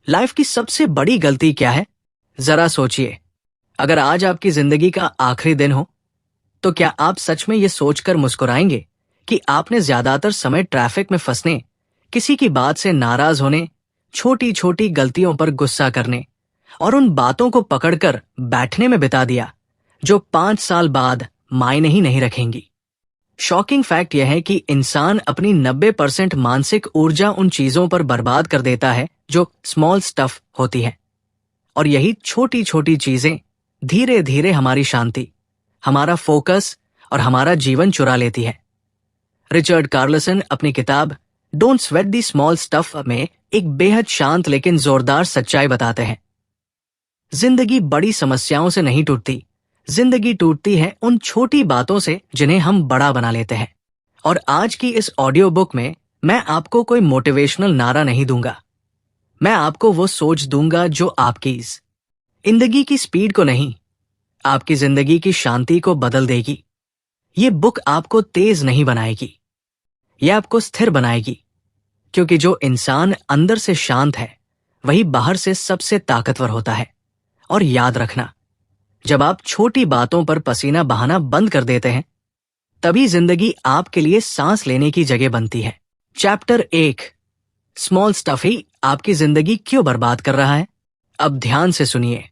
Life की सबसे बड़ी गलती क्या है? जरा सोचिए। अगर आज आपकी जिंदगी का आखिरी दिन हो तो क्या आप सच में ये सोचकर मुस्कुराएंगे कि आपने ज्यादातर समय ट्रैफिक में फंसने, किसी की बात से नाराज होने, छोटी छोटी गलतियों पर गुस्सा करने और उन बातों को पकड़कर बैठने में बिता दिया जो 5 साल बाद मायने ही नहीं रखेंगी? शॉकिंग फैक्ट यह है कि इंसान अपनी 90% मानसिक ऊर्जा उन चीजों पर बर्बाद कर देता है जो स्मॉल स्टफ होती है, और यही छोटी छोटी चीजें धीरे धीरे हमारी शांति, हमारा फोकस और हमारा जीवन चुरा लेती है। रिचर्ड कार्लसन अपनी किताब don't sweat the small stuff में एक बेहद शांत लेकिन जोरदार सच्चाई बताते हैं। जिंदगी बड़ी समस्याओं से नहीं टूटती, जिंदगी टूटती है उन छोटी बातों से जिन्हें हम बड़ा बना लेते हैं। और आज की इस ऑडियो बुक में मैं आपको कोई मोटिवेशनल नारा नहीं दूंगा, मैं आपको वो सोच दूंगा जो आपकी जिंदगी की स्पीड को नहीं, आपकी जिंदगी की शांति को बदल देगी। ये बुक आपको तेज नहीं बनाएगी, ये आपको स्थिर बनाएगी, क्योंकि जो इंसान अंदर से शांत है वही बाहर से सबसे ताकतवर होता है। और याद रखना, जब आप छोटी बातों पर पसीना बहाना बंद कर देते हैं तभी जिंदगी आपके लिए सांस लेने की जगह बनती है। चैप्टर 1, स्मॉल स्टफ ही आपकी जिंदगी क्यों बर्बाद कर रहा है? अब ध्यान से सुनिए,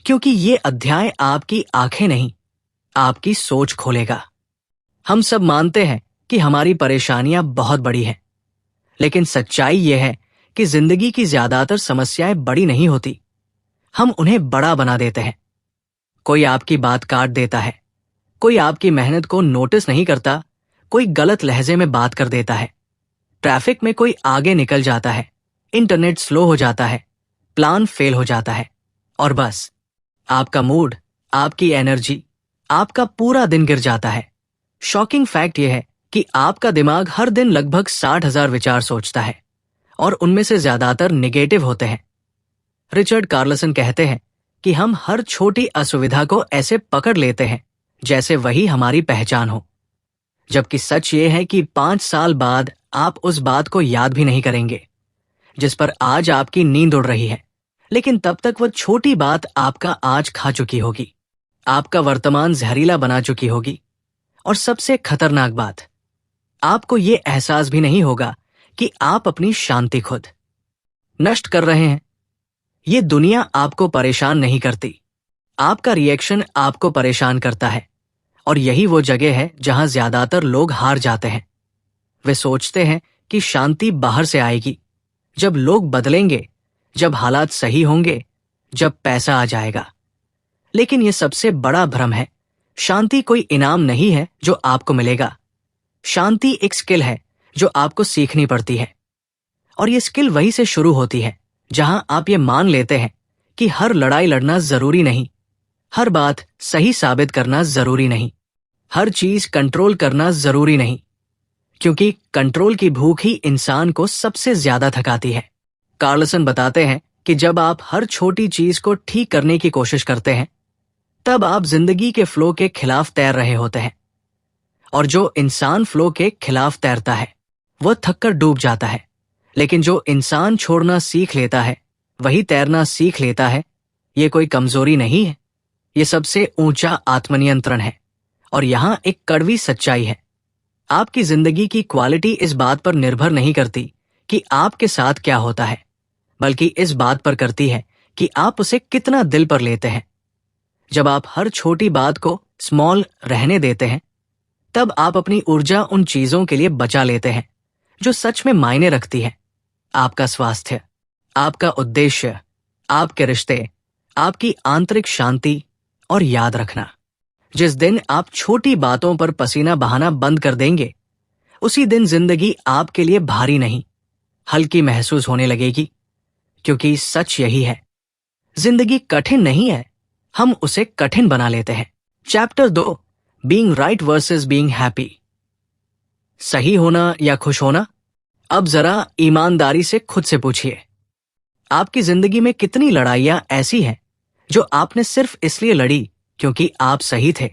क्योंकि ये अध्याय आपकी आंखें नहीं, आपकी सोच खोलेगा। हम सब मानते हैं कि हमारी परेशानियां बहुत बड़ी हैं, लेकिन सच्चाई यह है कि जिंदगी की ज्यादातर समस्याएं बड़ी नहीं होती, हम उन्हें बड़ा बना देते हैं। कोई आपकी बात काट देता है, कोई आपकी मेहनत को नोटिस नहीं करता, कोई गलत लहजे में बात कर देता है, ट्रैफिक में कोई आगे निकल जाता है, इंटरनेट स्लो हो जाता है, प्लान फेल हो जाता है, और बस आपका मूड, आपकी एनर्जी, आपका पूरा दिन गिर जाता है। शॉकिंग फैक्ट यह है कि आपका दिमाग हर दिन लगभग 60,000 विचार सोचता है और उनमें से ज्यादातर निगेटिव होते हैं। रिचर्ड कार्लसन कहते हैं कि हम हर छोटी असुविधा को ऐसे पकड़ लेते हैं जैसे वही हमारी पहचान हो, जबकि सच ये है कि 5 साल बाद आप उस बात को याद भी नहीं करेंगे जिस पर आज आपकी नींद उड़ रही है, लेकिन तब तक वह छोटी बात आपका आज खा चुकी होगी, आपका वर्तमान जहरीला बना चुकी होगी। और सबसे खतरनाक बात, आपको ये एहसास भी नहीं होगा कि आप अपनी शांति खुद नष्ट कर रहे हैं। ये दुनिया आपको परेशान नहीं करती, आपका रिएक्शन आपको परेशान करता है, और यही वो जगह है जहां ज्यादातर लोग हार जाते हैं। वे सोचते हैं कि शांति बाहर से आएगी, जब लोग बदलेंगे, जब हालात सही होंगे, जब पैसा आ जाएगा। लेकिन यह सबसे बड़ा भ्रम है। शांति कोई इनाम नहीं है जो आपको मिलेगा, शांति एक स्किल है जो आपको सीखनी पड़ती है। और ये स्किल वहीं से शुरू होती है जहां आप ये मान लेते हैं कि हर लड़ाई लड़ना जरूरी नहीं, हर बात सही साबित करना जरूरी नहीं, हर चीज कंट्रोल करना जरूरी नहीं, क्योंकि कंट्रोल की भूख ही इंसान को सबसे ज्यादा थकाती है। कार्लसन बताते हैं कि जब आप हर छोटी चीज को ठीक करने की कोशिश करते हैं तब आप जिंदगी के फ्लो के खिलाफ तैर रहे होते हैं, और जो इंसान फ्लो के खिलाफ तैरता है वह थककर डूब जाता है, लेकिन जो इंसान छोड़ना सीख लेता है वही तैरना सीख लेता है। ये कोई कमजोरी नहीं है, ये सबसे ऊंचा आत्मनियंत्रण है। और यहां एक कड़वी सच्चाई है, आपकी जिंदगी की क्वालिटी इस बात पर निर्भर नहीं करती कि आपके साथ क्या होता है, बल्कि इस बात पर करती है कि आप उसे कितना दिल पर लेते हैं। जब आप हर छोटी बात को स्मॉल रहने देते हैं तब आप अपनी ऊर्जा उन चीजों के लिए बचा लेते हैं जो सच में मायने रखती है। आपका स्वास्थ्य, आपका उद्देश्य, आपके रिश्ते, आपकी आंतरिक शांति। और याद रखना, जिस दिन आप छोटी बातों पर पसीना बहाना बंद कर देंगे उसी दिन जिंदगी आपके लिए भारी नहीं, हल्की महसूस होने लगेगी। क्योंकि सच यही है, जिंदगी कठिन नहीं है, हम उसे कठिन बना लेते हैं। Chapter 2, being right versus being happy. सही होना या खुश होना? अब जरा ईमानदारी से खुद से पूछिए, आपकी जिंदगी में कितनी लड़ाइयां ऐसी हैं जो आपने सिर्फ इसलिए लड़ी क्योंकि आप सही थे,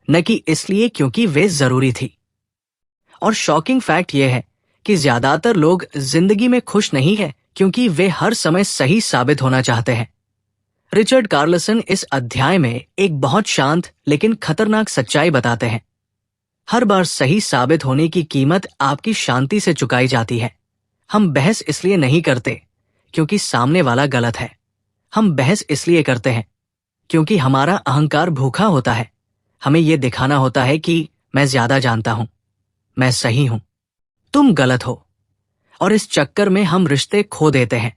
न कि इसलिए क्योंकि वे जरूरी थी। और शॉकिंग फैक्ट यह है कि ज्यादातर लोग जिंदगी में खुश नहीं है क्योंकि वे हर समय सही साबित होना चाहते हैं। रिचर्ड कार्लसन इस अध्याय में एक बहुत शांत लेकिन खतरनाक सच्चाई बताते हैं। हर बार सही साबित होने की कीमत आपकी शांति से चुकाई जाती है। हम बहस इसलिए नहीं करते क्योंकि सामने वाला गलत है। हम बहस इसलिए करते हैं क्योंकि हमारा अहंकार भूखा होता है। हमें यह दिखाना होता है कि मैं ज्यादा जानता हूं, मैं सही हूं, तुम गलत हो। और इस चक्कर में हम रिश्ते खो देते हैं,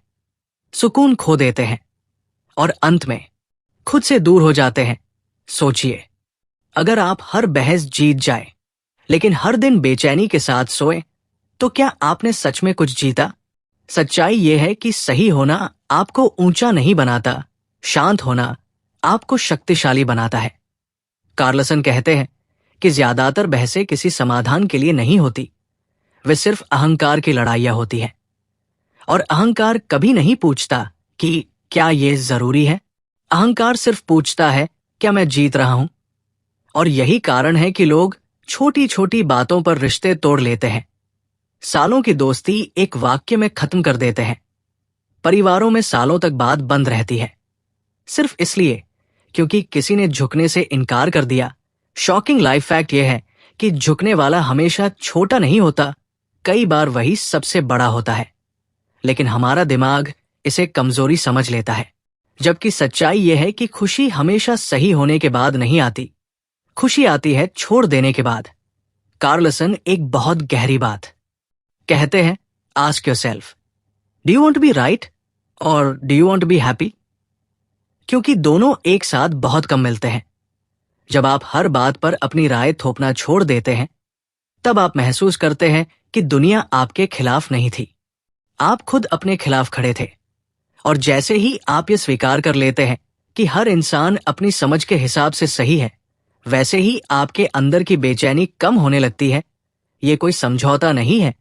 सुकून खो देते हैं और अंत में खुद से दूर हो जाते हैं। सोचिए, अगर आप हर बहस जीत जाए लेकिन हर दिन बेचैनी के साथ सोए, तो क्या आपने सच में कुछ जीता? सच्चाई यह है कि सही होना आपको ऊंचा नहीं बनाता, शांत होना आपको शक्तिशाली बनाता है। कार्लसन कहते हैं कि ज्यादातर बहसें किसी समाधान के लिए नहीं होती, वे सिर्फ अहंकार की लड़ाइयां होती हैं। और अहंकार कभी नहीं पूछता कि क्या यह जरूरी है। अहंकार सिर्फ पूछता है, क्या मैं जीत रहा हूं? और यही कारण है कि लोग छोटी छोटी बातों पर रिश्ते तोड़ लेते हैं, सालों की दोस्ती एक वाक्य में खत्म कर देते हैं, परिवारों में सालों तक बात बंद रहती है, सिर्फ इसलिए क्योंकि किसी ने झुकने से इनकार कर दिया। शॉकिंग लाइफ फैक्ट यह है कि झुकने वाला हमेशा छोटा नहीं होता, कई बार वही सबसे बड़ा होता है। लेकिन हमारा दिमाग इसे कमजोरी समझ लेता है, जबकि सच्चाई यह है कि खुशी हमेशा सही होने के बाद नहीं आती, खुशी आती है छोड़ देने के बाद। कार्लसन एक बहुत गहरी बात कहते हैं, ask yourself, do you want to be right or do you want to be happy? क्योंकि दोनों एक साथ बहुत कम मिलते हैं। जब आप हर बात पर अपनी राय थोपना छोड़ देते हैं, तब आप महसूस करते हैं कि दुनिया आपके खिलाफ नहीं थी, आप खुद अपने खिलाफ खड़े थे। और जैसे ही आप ये स्वीकार कर लेते हैं कि हर इंसान अपनी समझ के हिसाब से सही है, वैसे ही आपके अंदर की बेचैनी कम होने लगती है। ये कोई समझौता नहीं है,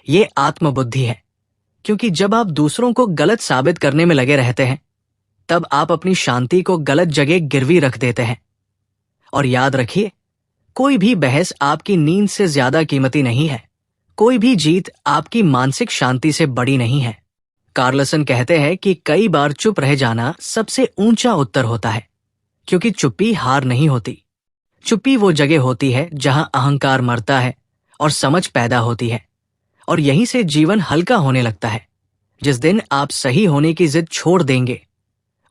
ये आत्मबुद्धि है। क्योंकि जब आप दूसरों को गलत साबित करने में लगे रहते हैं, तब आप अपनी शांति को गलत जगह गिरवी रख देते हैं। और याद रखिए, कोई भी बहस आपकी नींद से ज्यादा कीमती नहीं है, कोई भी जीत आपकी मानसिक शांति से बड़ी नहीं है। कार्लसन कहते हैं कि कई बार चुप रह जाना सबसे ऊंचा उत्तर होता है, क्योंकि चुप्पी हार नहीं होती। चुप्पी वो जगह होती है जहां अहंकार मरता है और समझ पैदा होती है, और यहीं से जीवन हल्का होने लगता है। जिस दिन आप सही होने की जिद छोड़ देंगे,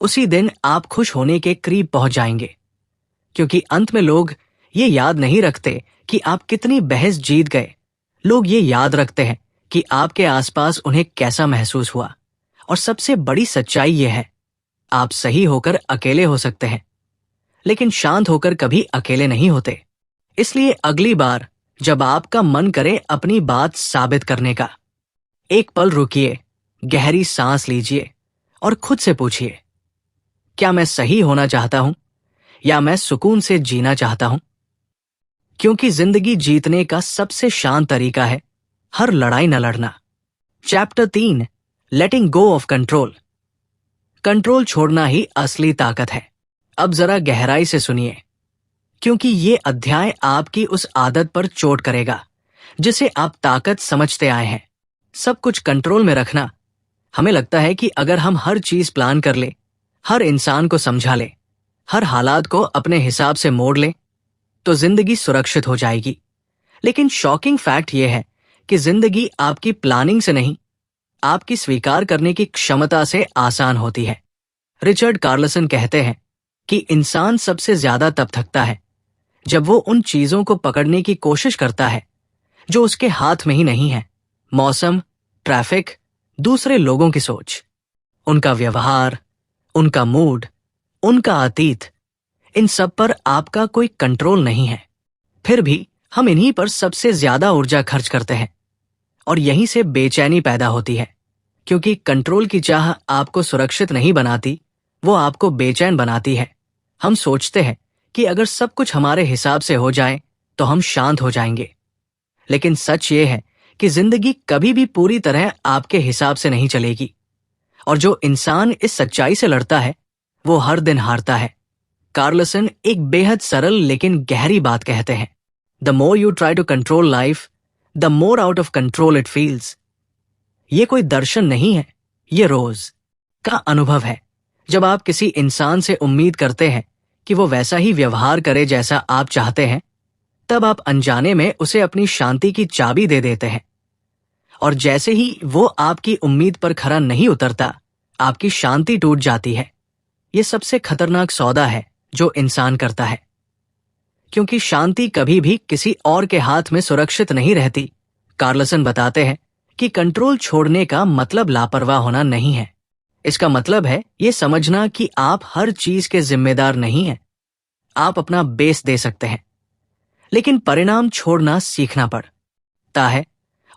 उसी दिन आप खुश होने के करीब पहुंच जाएंगे। क्योंकि अंत में लोग ये याद नहीं रखते कि आप कितनी बहस जीत गए, लोग ये याद रखते हैं कि आपके आसपास उन्हें कैसा महसूस हुआ। और सबसे बड़ी सच्चाई यह है, आप सही होकर अकेले हो सकते हैं, लेकिन शांत होकर कभी अकेले नहीं होते। इसलिए अगली बार जब आपका मन करे अपनी बात साबित करने का, एक पल रुकिए, गहरी सांस लीजिए और खुद से पूछिए, क्या मैं सही होना चाहता हूं या मैं सुकून से जीना चाहता हूं? क्योंकि जिंदगी जीतने का सबसे शांत तरीका है हर लड़ाई न लड़ना। Chapter 3, letting go of control. Control छोड़ना ही असली ताकत है। अब जरा गहराई से सुनिए, क्योंकि ये अध्याय आपकी उस आदत पर चोट करेगा जिसे आप ताकत समझते आए हैं, सब कुछ कंट्रोल में रखना। हमें लगता है कि अगर हम हर चीज प्लान कर ले, हर इंसान को समझा ले, हर हालात को अपने हिसाब से मोड़ ले, तो जिंदगी सुरक्षित हो जाएगी। लेकिन शॉकिंग फैक्ट यह है कि जिंदगी आपकी प्लानिंग से नहीं, आपकी स्वीकार करने की क्षमता से आसान होती है। रिचर्ड कार्लसन कहते हैं कि इंसान सबसे ज्यादा तब थकता है जब वो उन चीजों को पकड़ने की कोशिश करता है जो उसके हाथ में ही नहीं है। मौसम, ट्रैफिक, दूसरे लोगों की सोच, उनका व्यवहार, उनका मूड, उनका अतीत, इन सब पर आपका कोई कंट्रोल नहीं है। फिर भी हम इन्हीं पर सबसे ज्यादा ऊर्जा खर्च करते हैं और यहीं से बेचैनी पैदा होती है। क्योंकि कंट्रोल की चाह आपको सुरक्षित नहीं बनाती, वो आपको बेचैन बनाती है। हम सोचते हैं कि अगर सब कुछ हमारे हिसाब से हो जाए तो हम शांत हो जाएंगे। लेकिन सच ये है कि जिंदगी कभी भी पूरी तरह आपके हिसाब से नहीं चलेगी, और जो इंसान इस सच्चाई से लड़ता है वो हर दिन हारता है। कार्लसन एक बेहद सरल लेकिन गहरी बात कहते हैं, the more you try to control life, the more out of control it feels. ये कोई दर्शन नहीं है, ये रोज का अनुभव है। जब आप किसी इंसान से उम्मीद करते हैं कि वो वैसा ही व्यवहार करे जैसा आप चाहते हैं, तब आप अनजाने में उसे अपनी शांति की चाबी दे देते हैं। और जैसे ही वो आपकी उम्मीद पर खरा नहीं उतरता, आपकी शांति टूट जाती है। ये सबसे खतरनाक सौदा है जो इंसान करता है, क्योंकि शांति कभी भी किसी और के हाथ में सुरक्षित नहीं रहती। कार्लसन बताते हैं कि कंट्रोल छोड़ने का मतलब लापरवाह होना नहीं है। इसका मतलब है ये समझना कि आप हर चीज के जिम्मेदार नहीं हैं। आप अपना बेस दे सकते हैं, लेकिन परिणाम छोड़ना सीखना पड़ता है।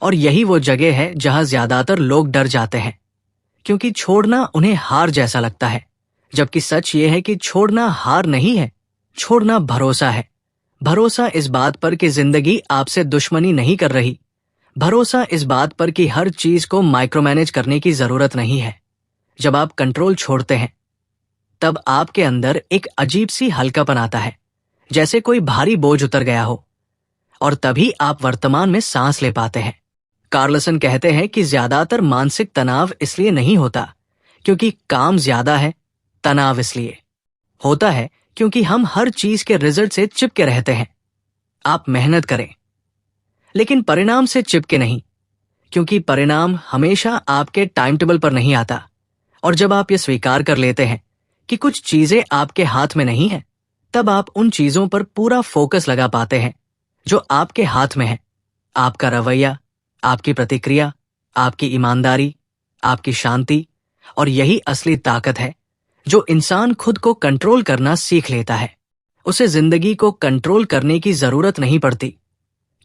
और यही वो जगह है जहां ज्यादातर लोग डर जाते हैं, क्योंकि छोड़ना उन्हें हार जैसा लगता है। जबकि सच ये है कि छोड़ना हार नहीं है, छोड़ना भरोसा है। भरोसा इस बात पर कि जिंदगी आपसे दुश्मनी नहीं कर रही। भरोसा इस बात पर कि हर चीज को माइक्रो मैनेज करने की जरूरत नहीं है। जब आप कंट्रोल छोड़ते हैं, तब आपके अंदर एक अजीब सी हल्कापन आता है, जैसे कोई भारी बोझ उतर गया हो, और तभी आप वर्तमान में सांस ले पाते हैं। कार्लसन कहते हैं कि ज्यादातर मानसिक तनाव इसलिए नहीं होता क्योंकि काम ज्यादा है, तनाव इसलिए होता है क्योंकि हम हर चीज के रिजल्ट से चिपके रहते हैं। आप मेहनत करें, लेकिन परिणाम से चिपके नहीं, क्योंकि परिणाम हमेशा आपके टाइम टेबल पर नहीं आता। और जब आप ये स्वीकार कर लेते हैं कि कुछ चीजें आपके हाथ में नहीं हैं, तब आप उन चीजों पर पूरा फोकस लगा पाते हैं जो आपके हाथ में है। आपका रवैया, आपकी प्रतिक्रिया, आपकी ईमानदारी, आपकी शांति। और यही असली ताकत है। जो इंसान खुद को कंट्रोल करना सीख लेता है, उसे जिंदगी को कंट्रोल करने की जरूरत नहीं पड़ती,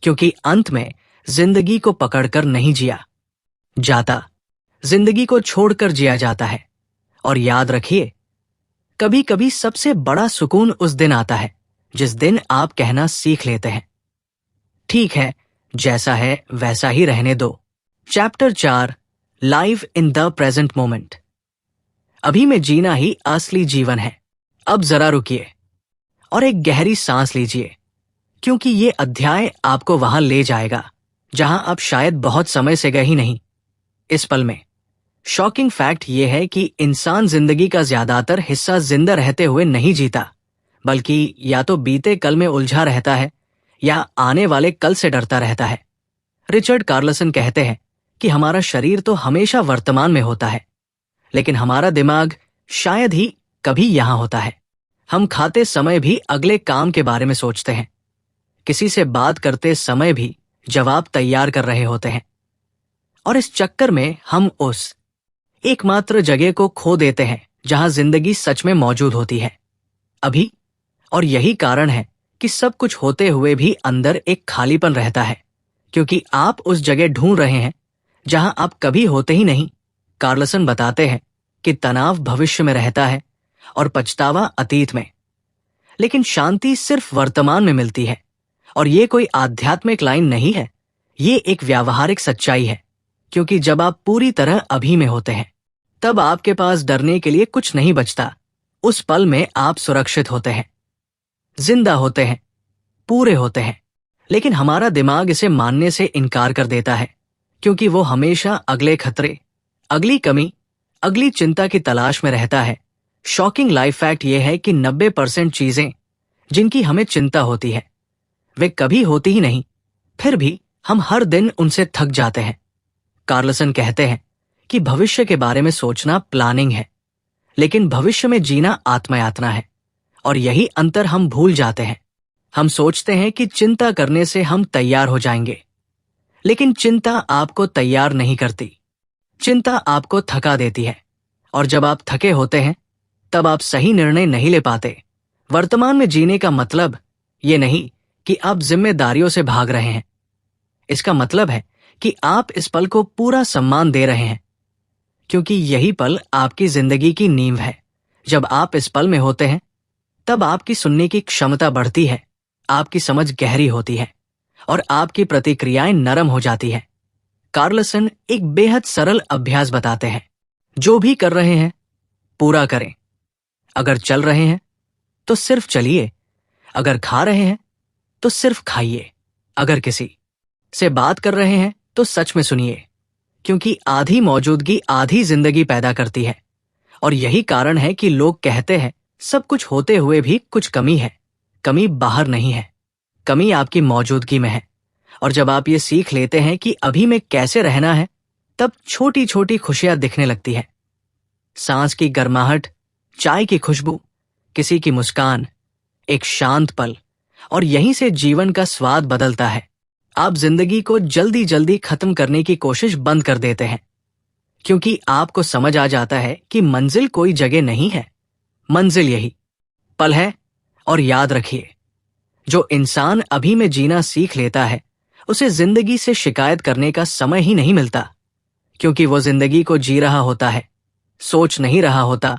क्योंकि अंत में जिंदगी को पकड़कर नहीं जिया जाता, जिंदगी को छोड़कर जिया जाता है। और याद रखिए, कभी कभी सबसे बड़ा सुकून उस दिन आता है जिस दिन आप कहना सीख लेते हैं, ठीक है, जैसा है वैसा ही रहने दो। Chapter 4, live in the present moment. अभी में जीना ही असली जीवन है। अब जरा रुकिए और एक गहरी सांस लीजिए, क्योंकि ये अध्याय आपको वहां ले जाएगा जहां आप शायद बहुत समय से गए ही नहीं, इस पल में। शॉकिंग फैक्ट ये है कि इंसान जिंदगी का ज्यादातर हिस्सा जिंदा रहते हुए नहीं जीता, बल्कि या तो बीते कल में उलझा रहता है या आने वाले कल से डरता रहता है। रिचर्ड कार्लसन कहते हैं कि हमारा शरीर तो हमेशा वर्तमान में होता है, लेकिन हमारा दिमाग शायद ही कभी यहां होता है। हम खाते समय भी अगले काम के बारे में सोचते हैं, किसी से बात करते समय भी जवाब तैयार कर रहे होते हैं, और इस चक्कर में हम उस एकमात्र जगह को खो देते हैं जहां जिंदगी सच में मौजूद होती है, अभी। और यही कारण है कि सब कुछ होते हुए भी अंदर एक खालीपन रहता है, क्योंकि आप उस जगह ढूंढ रहे हैं जहां आप कभी होते ही नहीं। कार्लसन बताते हैं कि तनाव भविष्य में रहता है और पछतावा अतीत में, लेकिन शांति सिर्फ वर्तमान में मिलती है। और ये कोई आध्यात्मिक लाइन नहीं है, ये एक व्यावहारिक सच्चाई है, क्योंकि जब आप पूरी तरह अभी में होते हैं, तब आपके पास डरने के लिए कुछ नहीं बचता। उस पल में आप सुरक्षित होते हैं, जिंदा होते हैं, पूरे होते हैं। लेकिन हमारा दिमाग इसे मानने से इनकार कर देता है, क्योंकि वो हमेशा अगले खतरे, अगली कमी, अगली चिंता की तलाश में रहता है। शॉकिंग लाइफ फैक्ट यह है कि 90% चीजें जिनकी हमें चिंता होती है, वे कभी होती ही नहीं, फिर भी हम हर दिन उनसे थक जाते हैं। कार्लसन कहते हैं कि भविष्य के बारे में सोचना प्लानिंग है, लेकिन भविष्य में जीना आत्मयातना है। और यही अंतर हम भूल जाते हैं। हम सोचते हैं कि चिंता करने से हम तैयार हो जाएंगे, लेकिन चिंता आपको तैयार नहीं करती। चिंता आपको थका देती है, और जब आप थके होते हैं, तब आप सही निर्णय नहीं ले पाते। वर्तमान में जीने का मतलब ये नहीं कि आप जिम्मेदारियों से भाग रहे हैं। इसका मतलब है कि आप इस पल को पूरा सम्मान दे रहे हैं, क्योंकि यही पल आपकी जिंदगी की नींव है। जब आप इस पल में होते हैं, तब आपकी सुनने की क्षमता बढ़ती है, आपकी समझ गहरी होती है, और आपकी प्रतिक्रियाएं नरम हो जाती हैं। कार्लसन एक बेहद सरल अभ्यास बताते हैं। जो भी कर रहे हैं, पूरा करें। अगर चल रहे हैं, तो सिर्फ चलिए। अगर खा रहे हैं, तो सिर्फ खाइए। अगर किसी से बात कर रहे हैं, तो सच में सुनिए, क्योंकि आधी मौजूदगी आधी जिंदगी पैदा करती है। और यही कारण है कि लोग कहते हैं सब कुछ होते हुए भी कुछ कमी है। कमी बाहर नहीं है, कमी आपकी मौजूदगी में है। और जब आप ये सीख लेते हैं कि अभी में कैसे रहना है, तब छोटी छोटी खुशियां दिखने लगती है। सांस की गर्माहट, चाय की खुशबू, किसी की मुस्कान, एक शांत पल, और यहीं से जीवन का स्वाद बदलता है। आप जिंदगी को जल्दी जल्दी खत्म करने की कोशिश बंद कर देते हैं, क्योंकि आपको समझ आ जाता है कि मंजिल कोई जगह नहीं है, मंजिल यही पल है। और याद रखिए, जो इंसान अभी में जीना सीख लेता है, उसे जिंदगी से शिकायत करने का समय ही नहीं मिलता, क्योंकि वो जिंदगी को जी रहा होता है, सोच नहीं रहा होता।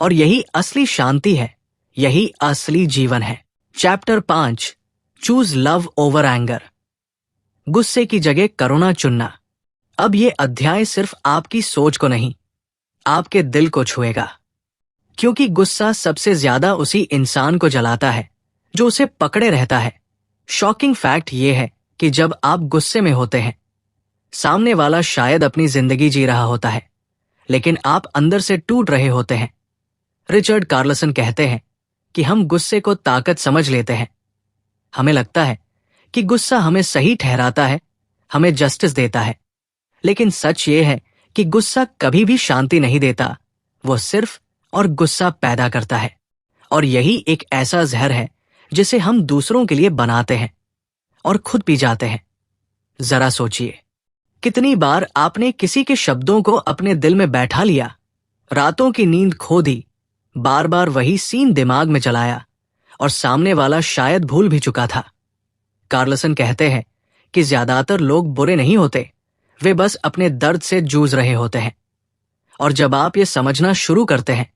और यही असली शांति है, यही असली जीवन है। Chapter 5, choose love over anger. गुस्से की जगह करुणा चुनना। अब ये अध्याय सिर्फ आपकी सोच को नहीं, आपके दिल को छुएगा, क्योंकि गुस्सा सबसे ज्यादा उसी इंसान को जलाता है जो उसे पकड़े रहता है। शॉकिंग फैक्ट ये है कि जब आप गुस्से में होते हैं, सामने वाला शायद अपनी जिंदगी जी रहा होता है, लेकिन आप अंदर से टूट रहे होते हैं। रिचर्ड कार्लसन कहते हैं कि हम गुस्से को ताकत समझ लेते हैं। हमें लगता है कि गुस्सा हमें सही ठहराता है, हमें जस्टिस देता है, लेकिन सच ये है कि गुस्सा कभी भी शांति नहीं देता, वो सिर्फ और गुस्सा पैदा करता है। और यही एक ऐसा जहर है जिसे हम दूसरों के लिए बनाते हैं और खुद पी जाते हैं। जरा सोचिए, कितनी बार आपने किसी के शब्दों को अपने दिल में बैठा लिया, रातों की नींद खो दी, बार बार वही सीन दिमाग में चलाया, और सामने वाला शायद भूल भी चुका था। कार्लसन कहते हैं कि ज्यादातर लोग बुरे नहीं होते, वे बस अपने दर्द से जूझ रहे होते हैं। और जब आप ये समझना शुरू करते हैं,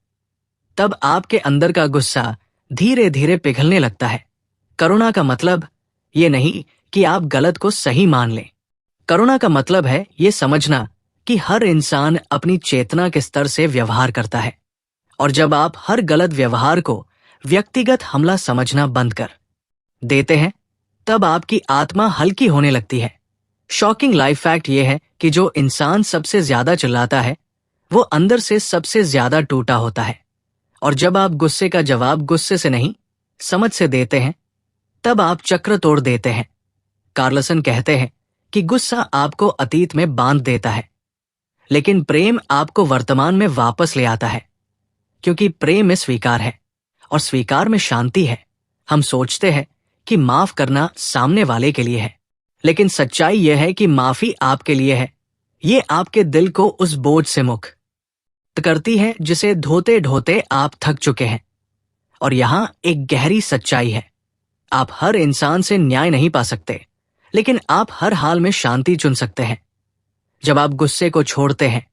तब आपके अंदर का गुस्सा धीरे धीरे पिघलने लगता है। करुणा का मतलब ये नहीं कि आप गलत को सही मान लें। करुणा का मतलब है ये समझना कि हर इंसान अपनी चेतना के स्तर से व्यवहार करता है। और जब आप हर गलत व्यवहार को व्यक्तिगत हमला समझना बंद कर देते हैं, तब आपकी आत्मा हल्की होने लगती है। शॉकिंग लाइफ फैक्ट ये है कि जो इंसान सबसे ज्यादा चिल्लाता है, वो अंदर से सबसे ज्यादा टूटा होता है। और जब आप गुस्से का जवाब गुस्से से नहीं, समझ से देते हैं, तब आप चक्र तोड़ देते हैं। कार्लसन कहते हैं कि गुस्सा आपको अतीत में बांध देता है, लेकिन प्रेम आपको वर्तमान में वापस ले आता है, क्योंकि प्रेम में स्वीकार है और स्वीकार में शांति है। हम सोचते हैं कि माफ करना सामने वाले के लिए है, लेकिन सच्चाई यह है कि माफी आपके लिए है। ये आपके दिल को उस बोझ से मुक्त करती है जिसे धोते ढोते आप थक चुके हैं। और यहां एक गहरी सच्चाई है, आप हर इंसान से न्याय नहीं पा सकते, लेकिन आप हर हाल में शांति चुन सकते हैं। जब आप गुस्से को छोड़ते हैं,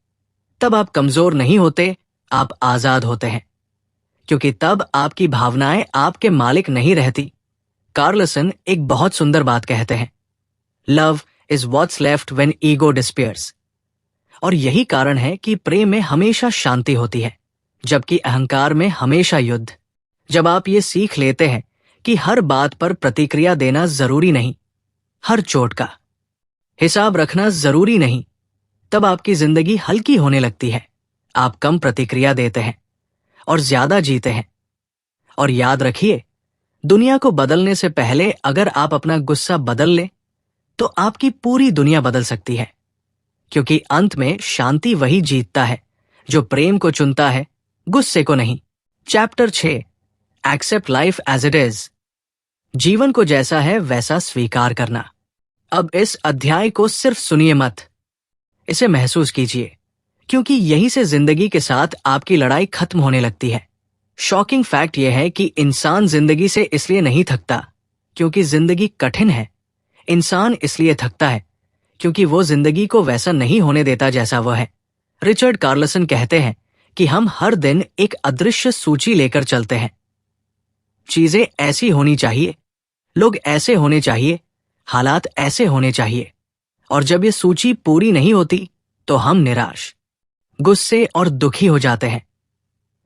तब आप कमजोर नहीं होते, आप आजाद होते हैं, क्योंकि तब आपकी भावनाएं आपके मालिक नहीं रहती। कार्लसन एक बहुत सुंदर बात कहते हैं, love is what's left when ego disappears. और यही कारण है कि प्रेम में हमेशा शांति होती है, जबकि अहंकार में हमेशा युद्ध। जब आप ये सीख लेते हैं कि हर बात पर प्रतिक्रिया देना जरूरी नहीं, हर चोट का हिसाब रखना जरूरी नहीं, तब आपकी जिंदगी हल्की होने लगती है। आप कम प्रतिक्रिया देते हैं और ज्यादा जीते हैं। और याद रखिए, दुनिया को बदलने से पहले अगर आप अपना गुस्सा बदल लें, तो आपकी पूरी दुनिया बदल सकती है, क्योंकि अंत में शांति वही जीतता है जो प्रेम को चुनता है, गुस्से को नहीं। Chapter 6, accept life as it is. जीवन को जैसा है वैसा स्वीकार करना। अब इस अध्याय को सिर्फ सुनिए मत, इसे महसूस कीजिए, क्योंकि यहीं से जिंदगी के साथ आपकी लड़ाई खत्म होने लगती है। शॉकिंग फैक्ट यह है कि इंसान जिंदगी से इसलिए नहीं थकता क्योंकि जिंदगी कठिन है। इंसान इसलिए थकता है क्योंकि वो जिंदगी को वैसा नहीं होने देता जैसा वह है। रिचर्ड कार्लसन कहते हैं कि हम हर दिन एक अदृश्य सूची लेकर चलते हैं। चीजें ऐसी होनी चाहिए, लोग ऐसे होने चाहिए, हालात ऐसे होने चाहिए, और जब ये सूची पूरी नहीं होती तो हम निराश, गुस्से और दुखी हो जाते हैं।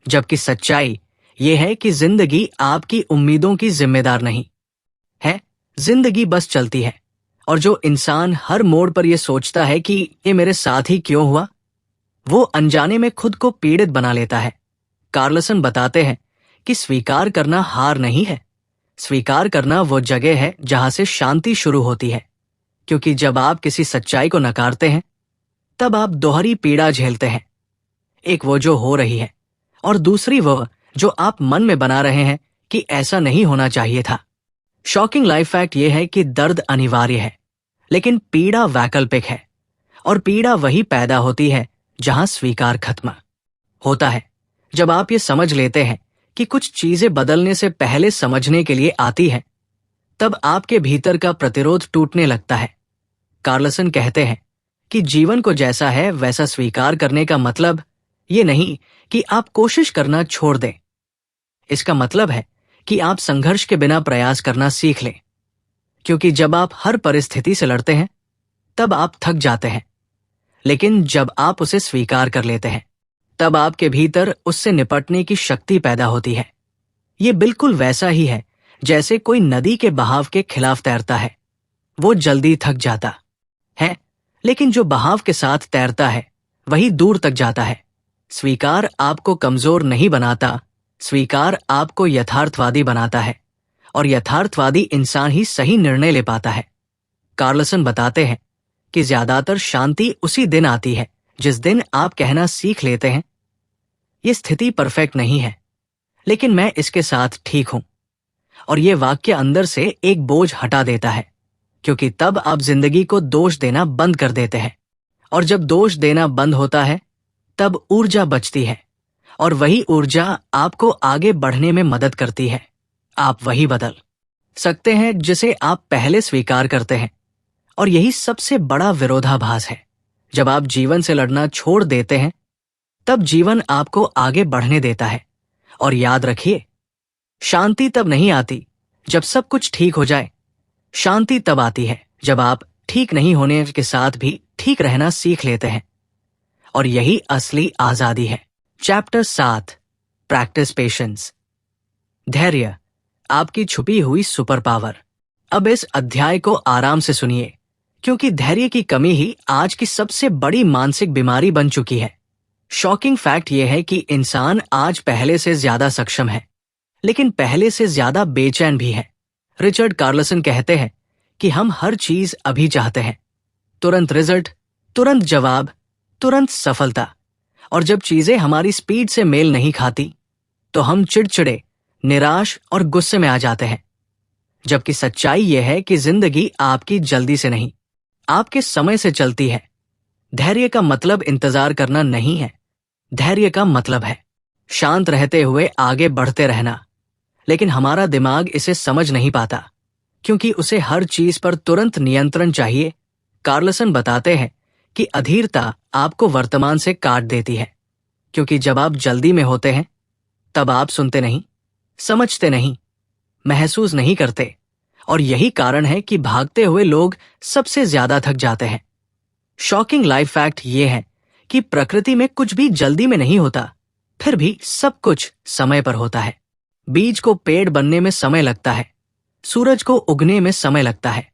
जबकि सच्चाई ये है कि जिंदगी आपकी उम्मीदों की जिम्मेदार नहीं है, जिंदगी बस चलती है और जो इंसान हर मोड़ पर यह सोचता है कि ये मेरे साथ ही क्यों हुआ, वो अनजाने में खुद को पीड़ित बना लेता है। कार्लसन बताते हैं कि स्वीकार करना हार नहीं है। स्वीकार करना वो जगह है जहां से शांति शुरू होती है, क्योंकि जब आप किसी सच्चाई को नकारते हैं तब आप दोहरी पीड़ा झेलते हैं। एक वो जो हो रही है, और दूसरी वो जो आप मन में बना रहे हैं कि ऐसा नहीं होना चाहिए था। शॉकिंग लाइफ फैक्ट ये है कि दर्द अनिवार्य है, लेकिन पीड़ा वैकल्पिक है, और पीड़ा वही पैदा होती है जहां स्वीकार खत्म होता है। जब आप ये समझ लेते हैं कि कुछ चीजें बदलने से पहले समझने के लिए आती है, तब आपके भीतर का प्रतिरोध टूटने लगता है। कार्लसन कहते हैं कि जीवन को जैसा है वैसा स्वीकार करने का मतलब ये नहीं कि आप कोशिश करना छोड़ दें। इसका मतलब है कि आप संघर्ष के बिना प्रयास करना सीख लें, क्योंकि जब आप हर परिस्थिति से लड़ते हैं तब आप थक जाते हैं, लेकिन जब आप उसे स्वीकार कर लेते हैं तब आपके भीतर उससे निपटने की शक्ति पैदा होती है। ये बिल्कुल वैसा ही है जैसे कोई नदी के बहाव के खिलाफ तैरता है। वो जल्दी थक जाता है, लेकिन जो बहाव के साथ तैरता है वही दूर तक जाता है। स्वीकार आपको कमजोर नहीं बनाता, स्वीकार आपको यथार्थवादी बनाता है, और यथार्थवादी इंसान ही सही निर्णय ले पाता है। कार्लसन बताते हैं कि ज्यादातर शांति उसी दिन आती है जिस दिन आप कहना सीख लेते हैं, ये स्थिति परफेक्ट नहीं है, लेकिन मैं इसके साथ ठीक हूं। और ये वाक्य अंदर से एक बोझ हटा देता है, क्योंकि तब आप जिंदगी को दोष देना बंद कर देते हैं। और जब दोष देना बंद होता है तब ऊर्जा बचती है, और वही ऊर्जा आपको आगे बढ़ने में मदद करती है। आप वही बदल सकते हैं जिसे आप पहले स्वीकार करते हैं, और यही सबसे बड़ा विरोधाभास है। जब आप जीवन से लड़ना छोड़ देते हैं तब जीवन आपको आगे बढ़ने देता है। और याद रखिए, शांति तब नहीं आती जब सब कुछ ठीक हो जाए। शांति तब आती है जब आप ठीक नहीं होने के साथ भी ठीक रहना सीख लेते हैं, और यही असली आजादी है। Chapter 7, practice patience. धैर्य, आपकी छुपी हुई सुपर पावर। अब इस अध्याय को आराम से सुनिए, क्योंकि धैर्य की कमी ही आज की सबसे बड़ी मानसिक बीमारी बन चुकी है। शॉकिंग फैक्ट यह है कि इंसान आज पहले से ज्यादा सक्षम है, लेकिन पहले से ज्यादा बेचैन भी है। रिचर्ड कार्लसन कहते हैं कि हम हर चीज अभी चाहते हैं, तुरंत रिजल्ट, तुरंत जवाब, तुरंत सफलता। और जब चीजें हमारी स्पीड से मेल नहीं खाती तो हम चिड़चिड़े, निराश और गुस्से में आ जाते हैं। जबकि सच्चाई यह है कि जिंदगी आपकी जल्दी से नहीं, आपके समय से चलती है। धैर्य का मतलब इंतजार करना नहीं है, धैर्य का मतलब है शांत रहते हुए आगे बढ़ते रहना। लेकिन हमारा दिमाग इसे समझ नहीं पाता, क्योंकि उसे हर चीज पर तुरंत नियंत्रण चाहिए। कार्लसन बताते हैं कि अधीरता आपको वर्तमान से काट देती है, क्योंकि जब आप जल्दी में होते हैं तब आप सुनते नहीं, समझते नहीं, महसूस नहीं करते। और यही कारण है कि भागते हुए लोग सबसे ज्यादा थक जाते हैं। शॉकिंग लाइफ फैक्ट ये है कि प्रकृति में कुछ भी जल्दी में नहीं होता, फिर भी सब कुछ समय पर होता है। बीज को पेड़ बनने में समय लगता है, सूरज को उगने में समय लगता है,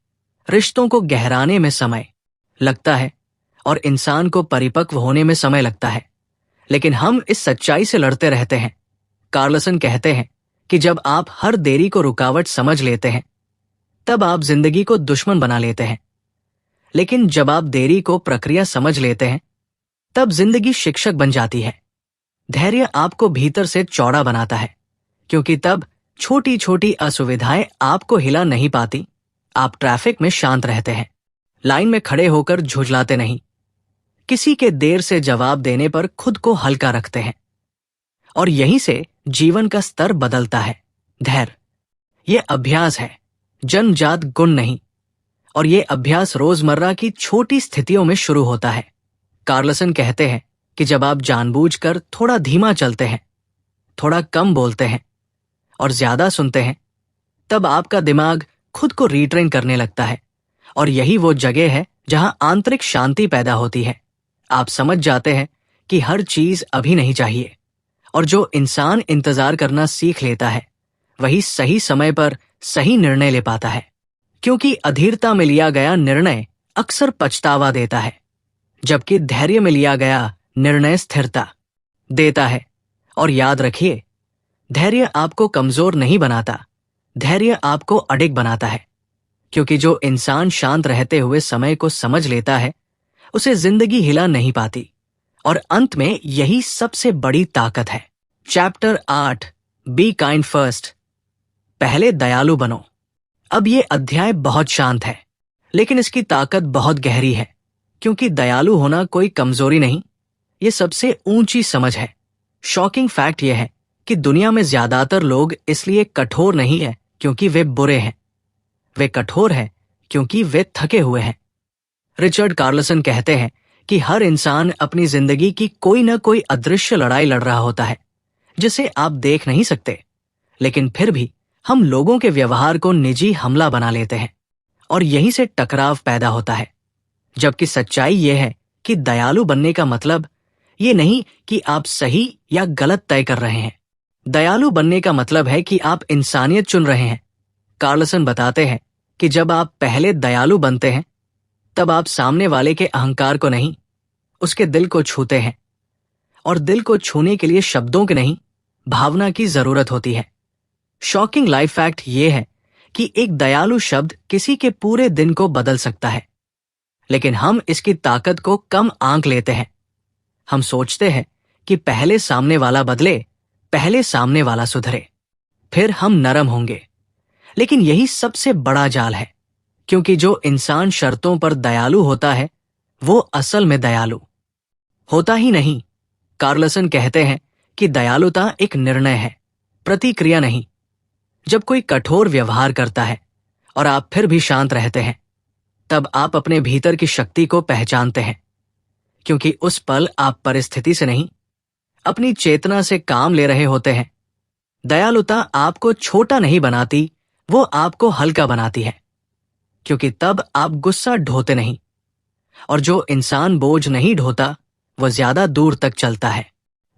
रिश्तों को गहराने में समय लगता है, और इंसान को परिपक्व होने में समय लगता है। लेकिन हम इस सच्चाई से लड़ते रहते हैं। कार्लसन कहते हैं कि जब आप हर देरी को रुकावट समझ लेते हैं तब आप जिंदगी को दुश्मन बना लेते हैं, लेकिन जब आप देरी को प्रक्रिया समझ लेते हैं तब जिंदगी शिक्षक बन जाती है। धैर्य आपको भीतर से चौड़ा बनाता है, क्योंकि तब छोटी छोटी असुविधाएं आपको हिला नहीं पाती। आप ट्रैफिक में शांत रहते हैं, लाइन में खड़े होकर झुंझलाते नहीं, किसी के देर से जवाब देने पर खुद को हल्का रखते हैं, और यहीं से जीवन का स्तर बदलता है। धैर्य ये अभ्यास है, जन्मजात गुण नहीं, और ये अभ्यास रोजमर्रा की छोटी स्थितियों में शुरू होता है। कार्लसन कहते हैं कि जब आप जानबूझकर थोड़ा धीमा चलते हैं, थोड़ा कम बोलते हैं और ज्यादा सुनते हैं, तब आपका दिमाग खुद को रीट्रेन करने लगता है, और यही वो जगह है जहां आंतरिक शांति पैदा होती है। आप समझ जाते हैं कि हर चीज अभी नहीं चाहिए, और जो इंसान इंतजार करना सीख लेता है वही सही समय पर सही निर्णय ले पाता है। क्योंकि अधीरता में लिया गया निर्णय अक्सर पछतावा देता है, जबकि धैर्य में लिया गया निर्णय स्थिरता देता है। और याद रखिए, धैर्य आपको कमजोर नहीं बनाता, धैर्य आपको अडिग बनाता है। क्योंकि जो इंसान शांत रहते हुए समय को समझ लेता है, उसे जिंदगी हिला नहीं पाती। और अंत में यही सबसे बड़ी ताकत है। Chapter 8, be kind first. पहले दयालु बनो। अब ये अध्याय बहुत शांत है, लेकिन इसकी ताकत बहुत गहरी है। क्योंकि दयालु होना कोई कमजोरी नहीं, ये सबसे ऊंची समझ है। शॉकिंग फैक्ट यह है कि दुनिया में ज्यादातर लोग इसलिए कठोर नहीं है क्योंकि वे बुरे हैं, वे कठोर हैं क्योंकि वे थके हुए हैं। रिचर्ड कार्लसन कहते हैं कि हर इंसान अपनी जिंदगी की कोई न कोई अदृश्य लड़ाई लड़ रहा होता है, जिसे आप देख नहीं सकते। लेकिन फिर भी हम लोगों के व्यवहार को निजी हमला बना लेते हैं, और यहीं से टकराव पैदा होता है। जबकि सच्चाई यह है कि दयालु बनने का मतलब ये नहीं कि आप सही या गलत तय कर रहे हैं। दयालु बनने का मतलब है कि आप इंसानियत चुन रहे हैं। कार्लसन बताते हैं कि जब आप पहले दयालु बनते हैं, तब आप सामने वाले के अहंकार को नहीं, उसके दिल को छूते हैं। और दिल को छूने के लिए शब्दों की नहीं, भावना की जरूरत होती है। शॉकिंग लाइफ फैक्ट यह है कि एक दयालु शब्द किसी के पूरे दिन को बदल सकता है, लेकिन हम इसकी ताकत को कम आंक लेते हैं। हम सोचते हैं कि पहले सामने वाला बदले, पहले सामने वाला सुधरे, फिर हम नरम होंगे। लेकिन यही सबसे बड़ा जाल है, क्योंकि जो इंसान शर्तों पर दयालु होता है, वो असल में दयालु होता ही नहीं। कार्लसन कहते हैं कि दयालुता एक निर्णय है, प्रतिक्रिया नहीं। जब कोई कठोर व्यवहार करता है और आप फिर भी शांत रहते हैं, तब आप अपने भीतर की शक्ति को पहचानते हैं। क्योंकि उस पल आप परिस्थिति से नहीं, अपनी चेतना से काम ले रहे होते हैं। दयालुता आपको छोटा नहीं बनाती, वो आपको हल्का बनाती है। क्योंकि तब आप गुस्सा ढोते नहीं, और जो इंसान बोझ नहीं ढोता, वह ज्यादा दूर तक चलता है।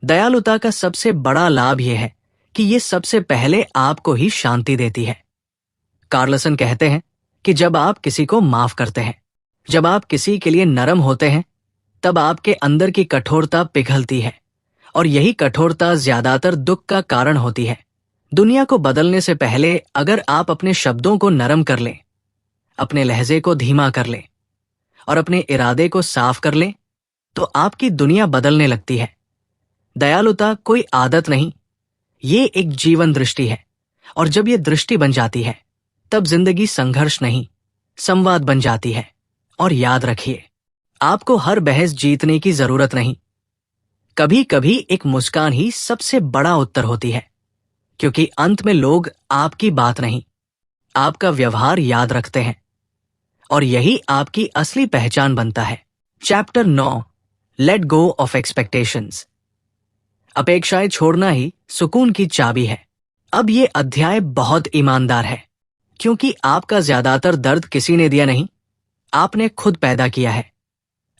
दयालुता का सबसे बड़ा लाभ यह है कि यह सबसे पहले आपको ही शांति देती है। कार्लसन कहते हैं कि जब आप किसी को माफ करते हैं, जब आप किसी के लिए नरम होते हैं, तब आपके अंदर की कठोरता पिघलती है, और यही कठोरता ज्यादातर दुख का कारण होती है। दुनिया को बदलने से पहले अगर आप अपने शब्दों को नरम कर लें, अपने लहजे को धीमा कर लें और अपने इरादे को साफ कर लें, तो आपकी दुनिया बदलने लगती है। दयालुता कोई आदत नहीं, ये एक जीवन दृष्टि है। और जब ये दृष्टि बन जाती है, तब जिंदगी संघर्ष नहीं, संवाद बन जाती है। और याद रखिए, आपको हर बहस जीतने की जरूरत नहीं। कभी कभी एक मुस्कान ही सबसे बड़ा उत्तर होती है, क्योंकि अंत में लोग आपकी बात नहीं, आपका व्यवहार याद रखते हैं, और यही आपकी असली पहचान बनता है। Chapter 9, let go of expectations. अपेक्षाएं छोड़ना ही सुकून की चाबी है। अब ये अध्याय बहुत ईमानदार है, क्योंकि आपका ज्यादातर दर्द किसी ने दिया नहीं, आपने खुद पैदा किया है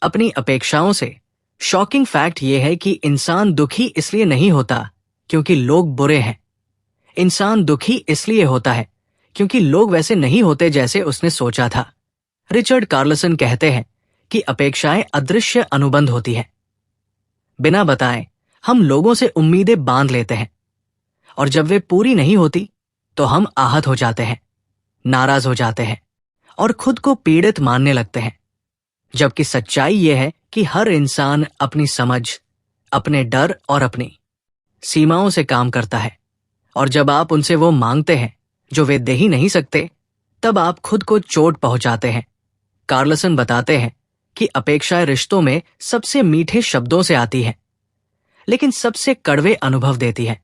अपनी अपेक्षाओं से। शॉकिंग फैक्ट यह है कि इंसान दुखी इसलिए नहीं होता क्योंकि लोग बुरे हैं। इंसान दुखी इसलिए होता है क्योंकि लोग वैसे नहीं होते जैसे उसने सोचा था। रिचर्ड कार्लसन कहते हैं कि अपेक्षाएं अदृश्य अनुबंध होती है। बिना बताए हम लोगों से उम्मीदें बांध लेते हैं, और जब वे पूरी नहीं होती तो हम आहत हो जाते हैं, नाराज हो जाते हैं और खुद को पीड़ित मानने लगते हैं। जबकि सच्चाई यह है कि हर इंसान अपनी समझ, अपने डर और अपनी सीमाओं से काम करता है, और जब आप उनसे वो मांगते हैं जो वे दे ही नहीं सकते, तब आप खुद को चोट पहुंचाते हैं। कार्लसन बताते हैं कि अपेक्षाएं रिश्तों में सबसे मीठे शब्दों से आती है, लेकिन सबसे कड़वे अनुभव देती है।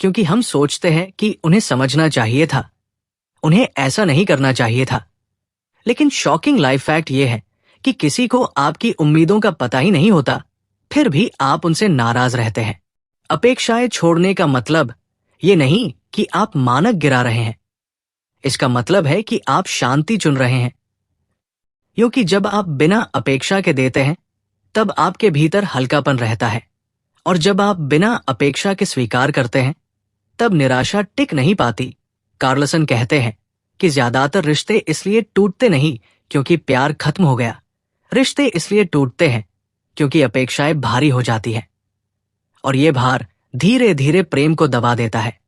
क्योंकि हम सोचते हैं कि उन्हें समझना चाहिए था, उन्हें ऐसा नहीं करना चाहिए था। लेकिन शॉकिंग लाइफ फैक्ट यह है कि किसी को आपकी उम्मीदों का पता ही नहीं होता, फिर भी आप उनसे नाराज रहते हैं। अपेक्षाएं छोड़ने का मतलब ये नहीं कि आप मानक गिरा रहे हैं, इसका मतलब है कि आप शांति चुन रहे हैं। क्योंकि जब आप बिना अपेक्षा के देते हैं, तब आपके भीतर हल्कापन रहता है, और जब आप बिना अपेक्षा के स्वीकार करते हैं, तब निराशा टिक नहीं पाती। कार्लसन कहते हैं कि ज्यादातर रिश्ते इसलिए टूटते नहीं क्योंकि प्यार खत्म हो गया। रिश्ते इसलिए टूटते हैं क्योंकि अपेक्षाएं भारी हो जाती हैं, और ये भार धीरे धीरे प्रेम को दबा देता है।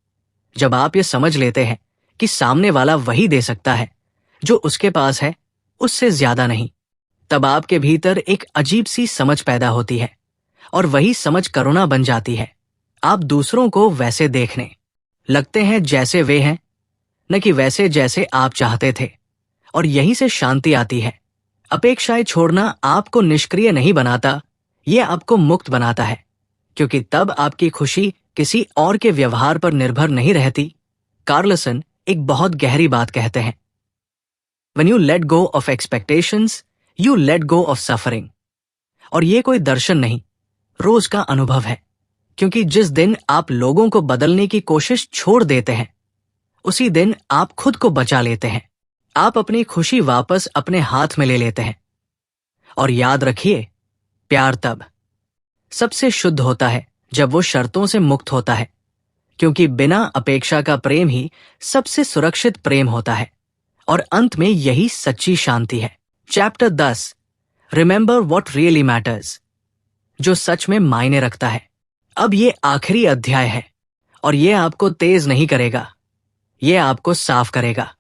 जब आप ये समझ लेते हैं कि सामने वाला वही दे सकता है जो उसके पास है, उससे ज्यादा नहीं, तब आपके भीतर एक अजीब सी समझ पैदा होती है, और वही समझ करुणा बन जाती है। आप दूसरों को वैसे देखने लगते हैं जैसे वे हैं, न कि वैसे जैसे आप चाहते थे, और यहीं से शांति आती है। अपेक्षाएं छोड़ना आपको निष्क्रिय नहीं बनाता, ये आपको मुक्त बनाता है, क्योंकि तब आपकी खुशी किसी और के व्यवहार पर निर्भर नहीं रहती। कार्लसन एक बहुत गहरी बात कहते हैं, When you let go of expectations, you let go of suffering। और ये कोई दर्शन नहीं, रोज का अनुभव है, क्योंकि जिस दिन आप लोगों को बदलने की कोशिश छोड़ देते हैं, उसी दिन आप खुद को बचा लेते हैं। आप अपनी खुशी वापस अपने हाथ में ले लेते हैं। और याद रखिए, प्यार तब सबसे शुद्ध होता है जब वो शर्तों से मुक्त होता है, क्योंकि बिना अपेक्षा का प्रेम ही सबसे सुरक्षित प्रेम होता है, और अंत में यही सच्ची शांति है। Chapter 10, remember what really matters, जो सच में मायने रखता है। अब ये आखिरी अध्याय है, और ये आपको तेज नहीं करेगा, ये आपको साफ करेगा,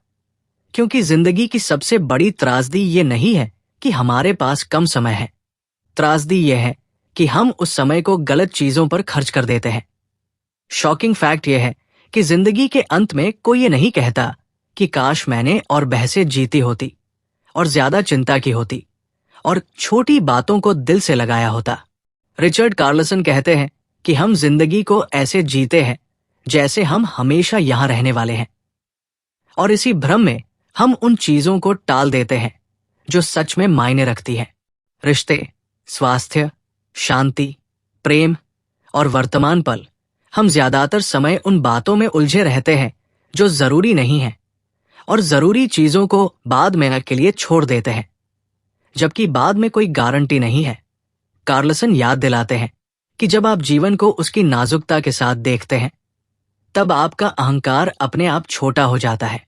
क्योंकि जिंदगी की सबसे बड़ी त्रासदी ये नहीं है कि हमारे पास कम समय है। त्रासदी ये है कि हम उस समय को गलत चीजों पर खर्च कर देते हैं। शॉकिंग फैक्ट ये है कि जिंदगी के अंत में कोई ये नहीं कहता कि काश मैंने और बहसें जीती होती, और ज्यादा चिंता की होती, और छोटी बातों को दिल से लगाया होता। रिचर्ड कार्लसन कहते हैं कि हम जिंदगी को ऐसे जीते हैं जैसे हम हमेशा यहां रहने वाले हैं, और इसी भ्रम में हम उन चीजों को टाल देते हैं जो सच में मायने रखती हैं। रिश्ते, स्वास्थ्य, शांति, प्रेम और वर्तमान पल। हम ज्यादातर समय उन बातों में उलझे रहते हैं जो जरूरी नहीं है, और जरूरी चीजों को बाद में के लिए छोड़ देते हैं, जबकि बाद में कोई गारंटी नहीं है। कार्लसन याद दिलाते हैं कि जब आप जीवन को उसकी नाजुकता के साथ देखते हैं, तब आपका अहंकार अपने आप छोटा हो जाता है,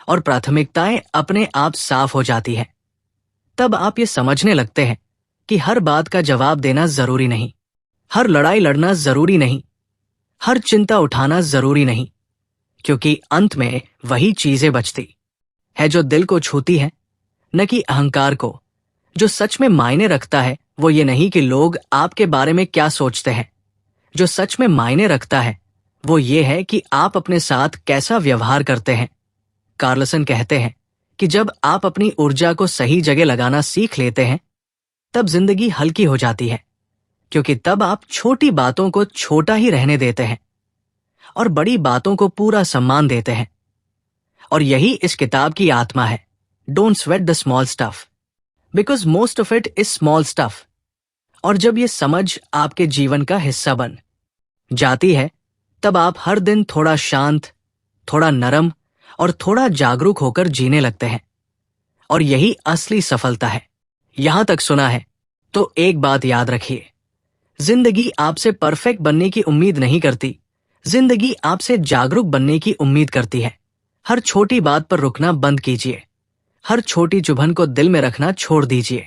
और प्राथमिकताएं अपने आप साफ हो जाती है। तब आप ये समझने लगते हैं कि हर बात का जवाब देना जरूरी नहीं, हर लड़ाई लड़ना जरूरी नहीं, हर चिंता उठाना जरूरी नहीं, क्योंकि अंत में वही चीजें बचती है जो दिल को छूती है, न कि अहंकार को। जो सच में मायने रखता है वो ये नहीं कि लोग आपके बारे में क्या सोचते हैं। जो सच में मायने रखता है वो ये है कि आप अपने साथ कैसा व्यवहार करते हैं। कार्लसन कहते हैं कि जब आप अपनी ऊर्जा को सही जगह लगाना सीख लेते हैं, तब जिंदगी हल्की हो जाती है, क्योंकि तब आप छोटी बातों को छोटा ही रहने देते हैं और बड़ी बातों को पूरा सम्मान देते हैं। और यही इस किताब की आत्मा है। Don't sweat the small stuff, because most of it is small stuff. और जब ये समझ आपके जीवन का हिस्सा बन जाती है, तब आप हर दिन थोड़ा शांत, थोड़ा नरम और थोड़ा जागरूक होकर जीने लगते हैं। और यही असली सफलता है। यहां तक सुना है तो एक बात याद रखिए, जिंदगी आपसे परफेक्ट बनने की उम्मीद नहीं करती, जिंदगी आपसे जागरूक बनने की उम्मीद करती है। हर छोटी बात पर रुकना बंद कीजिए, हर छोटी चुभन को दिल में रखना छोड़ दीजिए,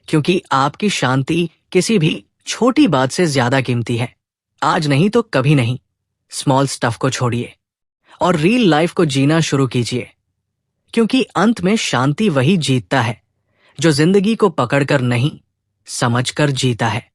क्योंकि आपकी शांति किसी भी छोटी बात से ज्यादा कीमती है। आज नहीं तो कभी नहीं। स्मॉल स्टफ को छोड़िए और रियल लाइफ को जीना शुरू कीजिए, क्योंकि अंत में शांति वही जीतता है जो जिंदगी को पकड़कर नहीं, समझकर जीता है।